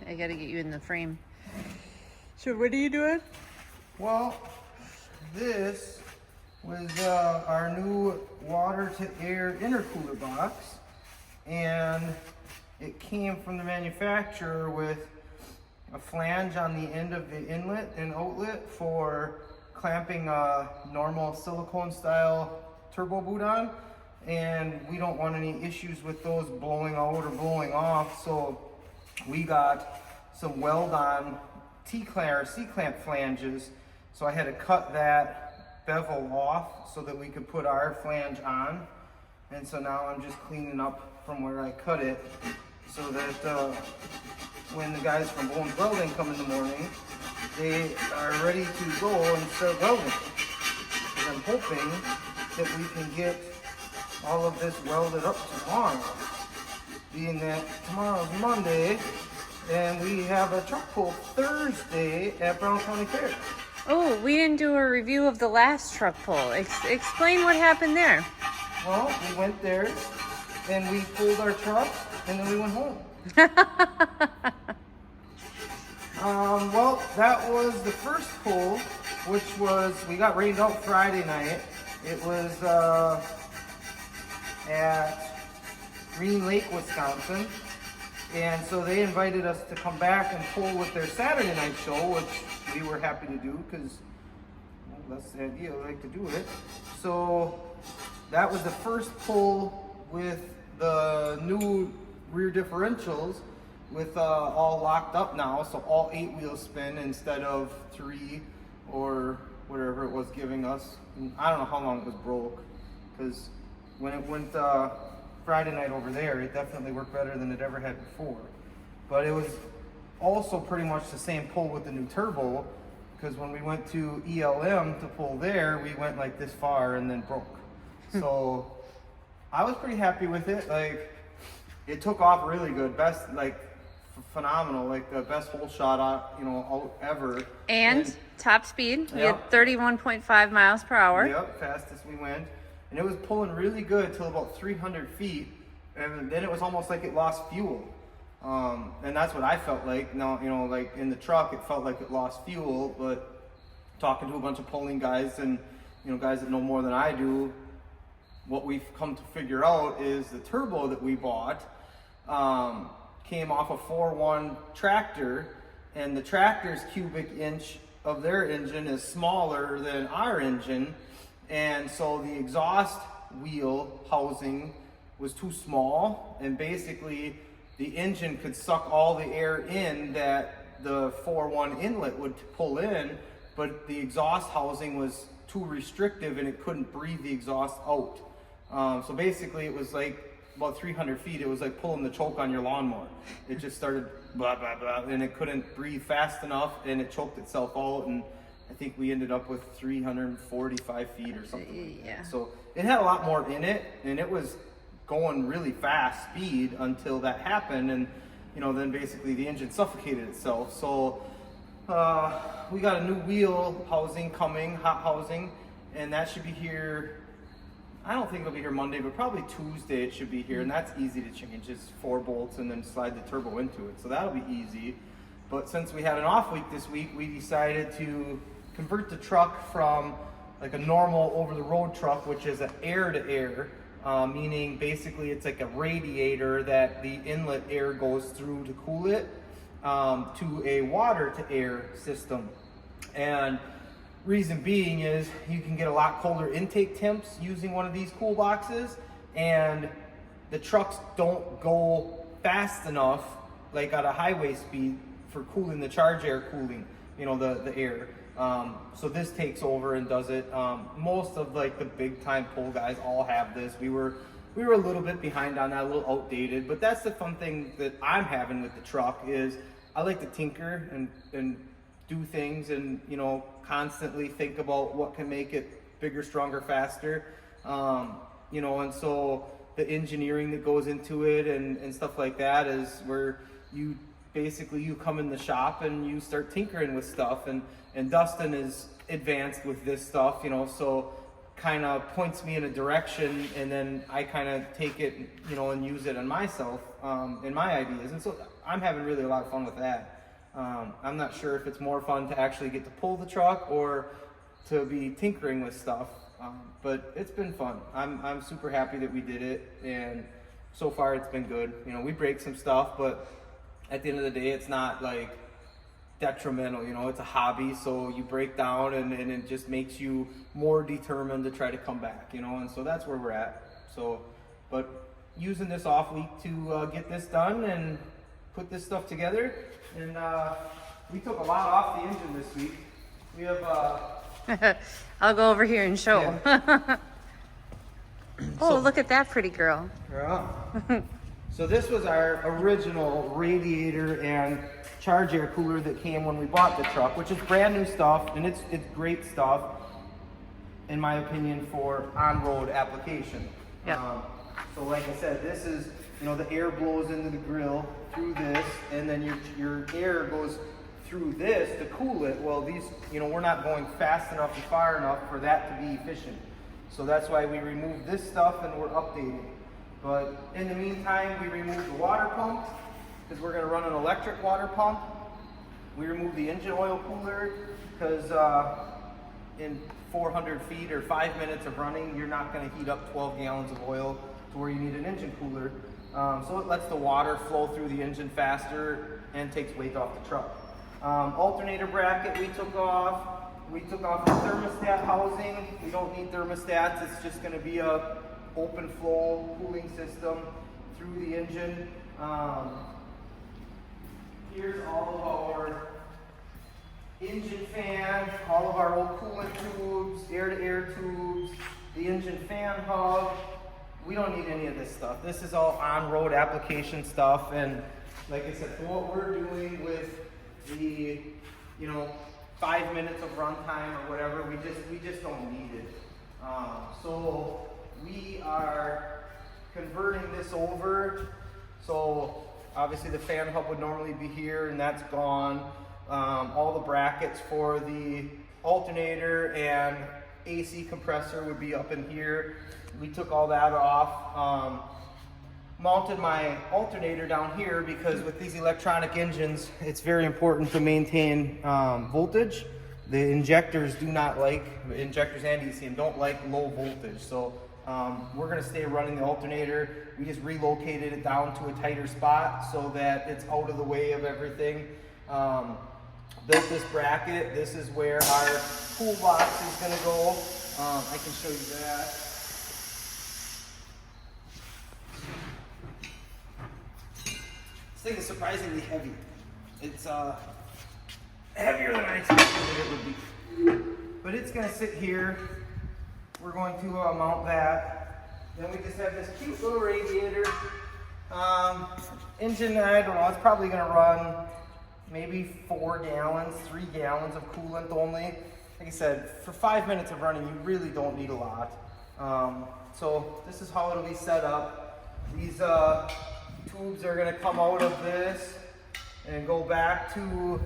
I gotta get you in the frame. So what are you doing? Well, this was our new water to air intercooler box, and it came from the manufacturer with a flange on the end of the inlet and outlet for clamping a normal silicone style turbo boot on, and we don't want any issues with those blowing out or blowing off, so we got some weld on T-clamp or C-clamp flanges. So I had to cut that bevel off so that we could put our flange on, and so now I'm just cleaning up from where I cut it so that when the guys from Bones Welding come in the morning, they are ready to go and start welding. Because I'm hoping that we can get all of this welded up tomorrow, being that tomorrow's Monday and we have a truck pull Thursday at Brown County Fair. Oh, we didn't do a review of the last truck pull. Explain what happened there. Well, we went there and we pulled our truck and then we went home. Well, that was the first pull, which was, we got rained out Friday night. It was at Green Lake, Wisconsin. And so they invited us to come back and pull with their Saturday night show, which we were happy to do because, well, that's the idea, I like to do it. So that was the first pull with the new rear differentials with all locked up now, so all 8 wheels spin instead of 3 or whatever it was giving us. And I don't know how long it was broke, because when it went Friday night over there, it definitely worked better than it ever had before. But it was also pretty much the same pull with the new turbo, because when we went to ELM to pull there, we went like this far and then broke. So I was pretty happy with it. Like, it took off really good, best, like, phenomenal, like the best hole shot out ever. And top speed, we had 31.5 miles per hour. Yep, fastest we went. And it was pulling really good till about 300 feet, and then it was almost like it lost fuel. And that's what I felt like. Now, like in the truck, it felt like it lost fuel, but talking to a bunch of pulling guys and, guys that know more than I do, what we've come to figure out is the turbo that we bought came off a 4.1 tractor, and the tractor's cubic inch of their engine is smaller than our engine. And so the exhaust wheel housing was too small, and basically the engine could suck all the air in that the 4.1 inlet would pull in, but the exhaust housing was too restrictive and it couldn't breathe the exhaust out. So basically it was like about 300 feet, it was like pulling the choke on your lawnmower. It just started blah, blah, blah, and it couldn't breathe fast enough, and it choked itself out, and I think we ended up with 345 feet or something. Yeah. So it had a lot more in it, and it was going really fast speed until that happened, and then basically the engine suffocated itself. So we got a new wheel housing coming, hot housing, and that should be here. I don't think it'll be here Monday, but probably Tuesday it should be here, and that's easy to change. It's 4 bolts and then slide the turbo into it, so that'll be easy. But since we had an off week this week, we decided to convert the truck from like a normal over-the-road truck, which is an air-to-air, meaning basically it's like a radiator that the inlet air goes through to cool it, to a water-to-air system. And reason being is you can get a lot colder intake temps using one of these cool boxes, and the trucks don't go fast enough, like at a highway speed, for cooling the charge air cooling, the air. So this takes over and does it. Most of like the big time pull guys all have this. We were a little bit behind on that, a little outdated, but that's the fun thing that I'm having with the truck is I like to tinker and do things and, constantly think about what can make it bigger, stronger, faster. And so the engineering that goes into it and stuff like that is where you come in the shop and you start tinkering with stuff, and Dustin is advanced with this stuff, so kind of points me in a direction, and then I kind of take it, and use it on myself, in my ideas. And so I'm having really a lot of fun with that. I'm not sure if it's more fun to actually get to pull the truck or to be tinkering with stuff, but it's been fun. I'm super happy that we did it, and so far it's been good. You know, we break some stuff, but at the end of the day, it's not like detrimental. You know, it's a hobby, so you break down and it just makes you more determined to try to come back, you know, and so that's where we're at. So, but using this off week to get this done and put this stuff together, and we took a lot off the engine this week. We have I'll go over here and show. Yeah. Oh, So- look at that pretty girl. Yeah. So this was our original radiator and charge air cooler that came when we bought the truck, which is brand new stuff, and it's great stuff, in my opinion, for on-road application. Yeah. So like I said, this is, you know, the air blows into the grill through this, and then your air goes through this to cool it. Well, these, you know, we're not going fast enough and far enough for that to be efficient. So that's why we removed this stuff and we're updating. But in the meantime, we removed the water pump because we're going to run an electric water pump. We removed the engine oil cooler because in 400 feet or 5 minutes of running, you're not going to heat up 12 gallons of oil to where you need an engine cooler. So it lets the water flow through the engine faster and takes weight off the truck. Alternator bracket we took off. We took off the thermostat housing. We don't need thermostats. It's just going to be a open flow cooling system through the engine. Here's all of our engine fan, all of our old coolant tubes, air-to-air tubes, the engine fan hub. We don't need any of this stuff. This is all on-road application stuff, and like I said, for what we're doing with the, you know, 5 minutes of runtime or whatever, we just don't need it. So we are converting this over. So obviously the fan hub would normally be here, and that's gone. All the brackets for the alternator and AC compressor would be up in here. We took all that off. Mounted my alternator down here because with these electronic engines, it's very important to maintain voltage. The injectors do not like, injectors and ECM don't like low voltage. So we're gonna stay running the alternator. We just relocated it down to a tighter spot so that it's out of the way of everything. Built this bracket. This is where our pool box is gonna go. I can show you that. This thing is surprisingly heavy. It's heavier than I expected it would be. But it's gonna sit here. We're going to mount that. Then we just have this cute little radiator. Engine, I don't know, it's probably gonna run maybe 4 gallons, 3 gallons of coolant only. Like I said, for 5 minutes of running, you really don't need a lot. So this is how it'll be set up. These tubes are gonna come out of this and go back to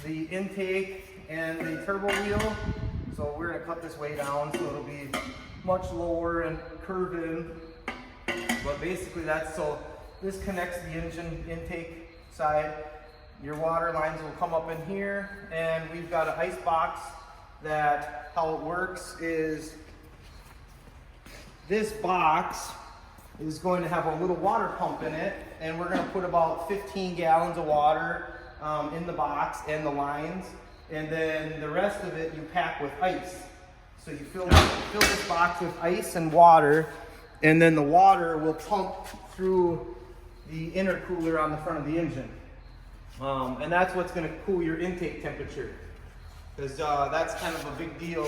the intake and the turbo wheel. So we're gonna cut this way down so it'll be much lower and curve in. But basically that's, so this connects the engine intake side. Your water lines will come up in here, and we've got an ice box that, how it works is this box is going to have a little water pump in it, and we're going to put about 15 gallons of water in the box and the lines, and then the rest of it you pack with ice. So you fill this box with ice and water, and then the water will pump through the intercooler on the front of the engine. And that's what's going to cool your intake temperature, because that's kind of a big deal.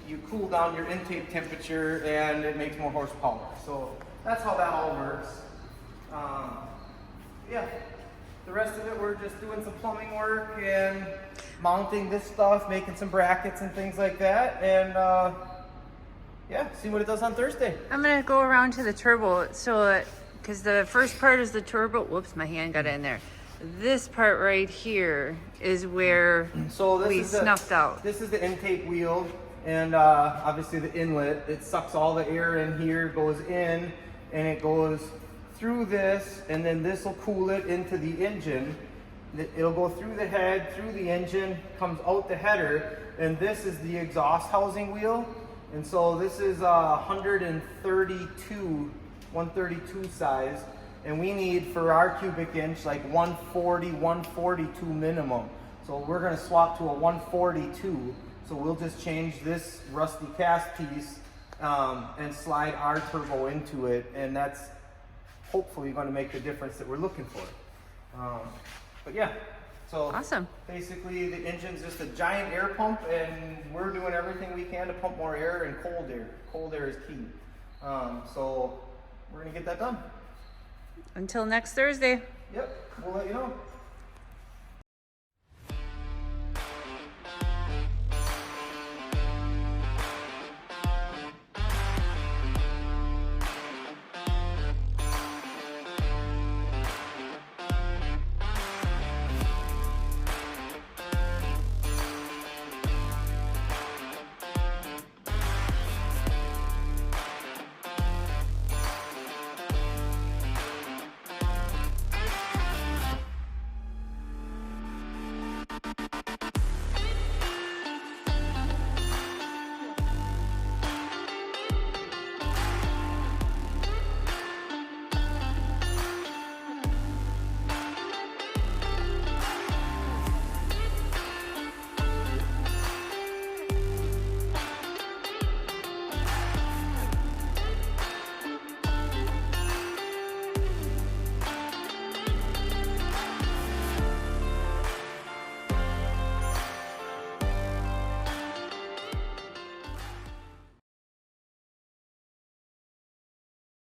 You cool down your intake temperature and it makes more horsepower. So that's how that all works. Yeah, the rest of it, we're just doing some plumbing work and mounting this stuff, making some brackets and things like that. And yeah, see what it does on Thursday. I'm gonna go around to the turbo, so because the first part is the turbo. Whoops, my hand got in there. This part right here is where we snuffed out. This is the intake wheel, and obviously the inlet. It sucks all the air in here, goes in, and it goes through this, and then this will cool it into the engine. It'll go through the head, through the engine, comes out the header, and this is the exhaust housing wheel. And so this is 132 size, and we need for our cubic inch like 140, 142 minimum. So we're gonna swap to a 142. So we'll just change this rusty cast piece and slide our turbo into it, and that's hopefully gonna make the difference that we're looking for. But yeah, so awesome. Basically the engine's just a giant air pump, and we're doing everything we can to pump more air and cold air. Cold air is key. So we're gonna get that done. Until next Thursday. Yep, we'll let you know.